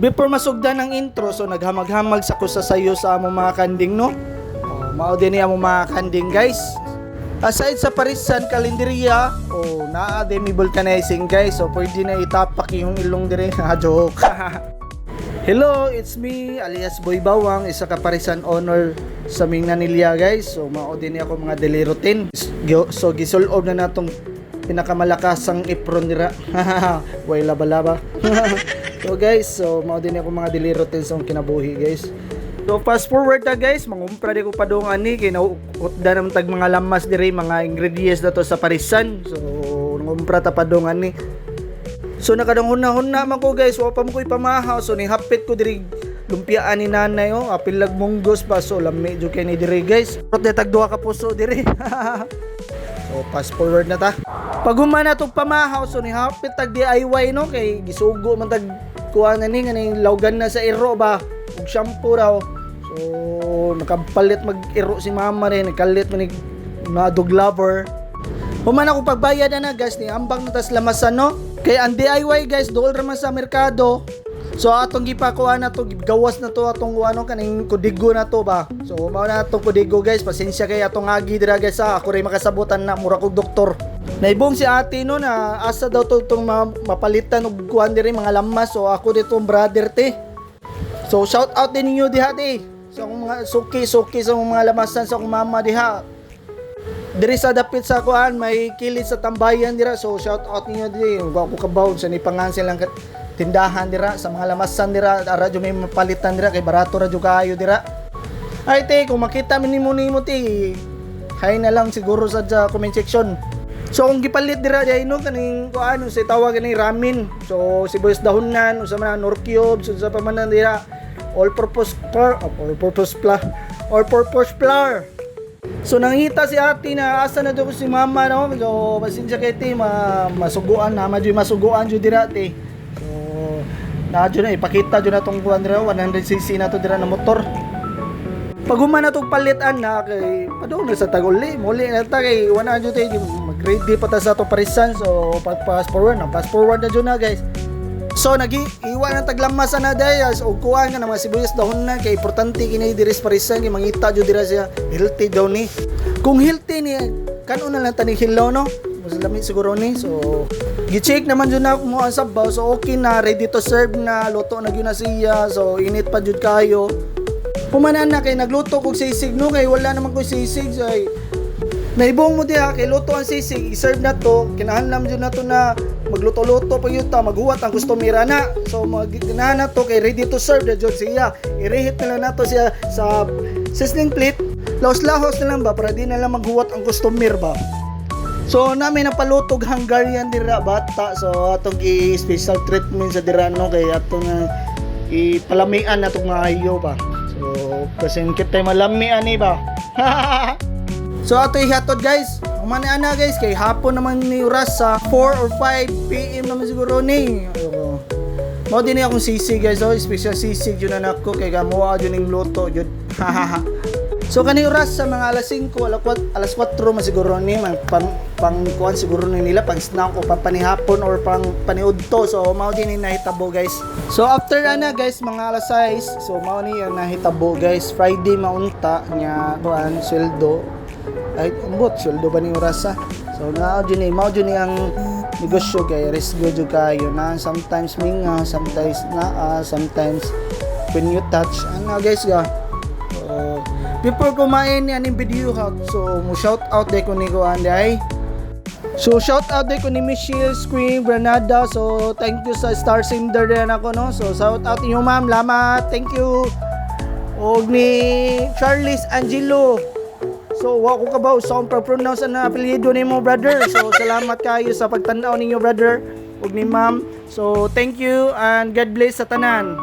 Before masugdan ang intro, so naghamag-hamag sa kusasayo sa among mga kanding, no? Mao din ni among mga kanding, guys. Aside sa parisan kalenderya, naa din mi vulcanizing, guys. So pwede na itapak yung ilong dire. Joke. Hello, it's me alias Boy Bawang, isa ka parisan owner sa Minganilya, guys. So mao din ni ako mga daily routine. So gisulob na natong pinakamalakasang ipron nira. Way laba-laba. So guys, so mao din ako mga daily routines sa kinabuhi, guys. So fast forward na, guys, mangumpra di ko pa doon ani kay nautda naman tag mga lamas diri, mga ingredients na to sa parisan. So nangumpra ta pa doon ani. So nakadanguna-huna man ko, guys, wa pa mo ko'y pamahaw. So nihapit ko diri lumpiaan ni nanay, apil lag munggos pa. So lami jud kay ni diri, guys. Prot tag duha ka puso diri. So fast forward na ta. Pag humana tong pamahaw, so nihapit tag DIY, no, kay gisugo man tag kuan ni nga lawgan na sa iro ba ug shampoo raw. So nakapalit mag-iro si mama rin, nagkalit man ni mga dog lover. Humana ko pagbayad na, guys, ni ambang na tas lamasan, no. Kay ang DIY, guys, dool ra man sa merkado. So atong gipakuan na to, gawas na to atong ano kaning kudigo na to ba. So mao na atong kudigo, guys. Pasensya kay atong agi dira, guys, ako ray makasabutan na mura kog doktor. Naibong si ate no na asa daw to tong mapalitan og kuan diri mga lamas. So ako dito brother te. So shout out din ninyo diha te. Sa akong mga suki sa mga lamasan sa akong mama diha. Diri sa dapit sa kuan may kilid sa tambayan dira. So shout out ninyo diri. Wa ko kabaw sa nipangan silang tindahan dira sa mga lamasan dira. Ara jud may mapalitan dira kay barato ra jud kaayo dira. Ay te, kung makita mi nimo te, hay na lang siguro sa comment section. So kung gipalit dira diay no kaning kuan sa tawag kaning ramen. So sibuyas dahonan usa man nor cubes usa pa man dira all purpose flour. So nangita si ate na asa na to si mama, no. So pasensya kay te, masuguan na madyo masuguan jud dira te. So na jud na ipakita jud na tong kuan dira 100cc na to dira na motor. Pag humana tong palitan na kay padung na sa taguli muli na ta kay wala jud tay mag-ready pa ta sa to parisan. So pag fast forward na jud na, guys. So nag-iwan ang taglamas na dayas o kuha nga ng mga sibuyas dahon na kay importante kini diri sa parisan kay mangita jud dira siya healthy daw ni. Kung healthy ni kanon na lang tani hilaw, no. Mas lami siguro ni. So gi-check naman jud na mo ang sabaw. So okay na, ready to serve na, luto na gyud na siya. So init pa jud kayo. Pumanan na kay nagluto kog sisig, no, kay wala naman ko sisig. So ay naibong mo diha kay luto ang sisig, i-serve na to. Kinahanglan jud na to na magluto-luto pa yun ta, maghuwat ang customer na. So maginahan na to kay ready to serve na jud siya. I-reheat na lang na to siya sa sizzling plate. Lahos-lahos na lang ba para di na lang maghuwat ang customer ba. So namin napalutog Hungarian dira bata. So atong i-special treatment sa dira, no, kay atong ipalamian na tong maayo ba. So kasi kita malamian ni ba. So ato ihatod, guys. Umani ana, guys, kay hapon naman ni oras sa 4 or 5 PM naman siguro ni. Mao din akong sisig, guys. So special sisig jud na nako kay gamuha jud ning luto jud. So kani oras sa mga alas 5, alas 4 man siguro ni pang kuan siguro ni nila pang snack o panihapon or pang paniudto. So mao din ni nahitabo, guys. So after ana, guys, mga alas 6, so mao ni ang nahitabo, guys. Friday maunta nya kuan sweldo. Ay umbot sweldo ba ni orasa. So mao din ni ang negosyo kay risk jud kayo na sometimes minga, sometimes sometimes when you touch ana, guys, ga. Before kumain ni aning video ha, so mo shout out day ko ni ko anday. So shout out day ko ni Michelle Screen Granada. So thank you sa Star Sender din ako, no. So shout out inyo, ma'am, salamat, thank you. Og ni Charles Angelo. So wa ko kabaw sa akong pronounce ang apelyido nimo, brother. So salamat kayo sa pagtan-aw ninyo, brother, og ni ma'am. So thank you and God bless sa tanan.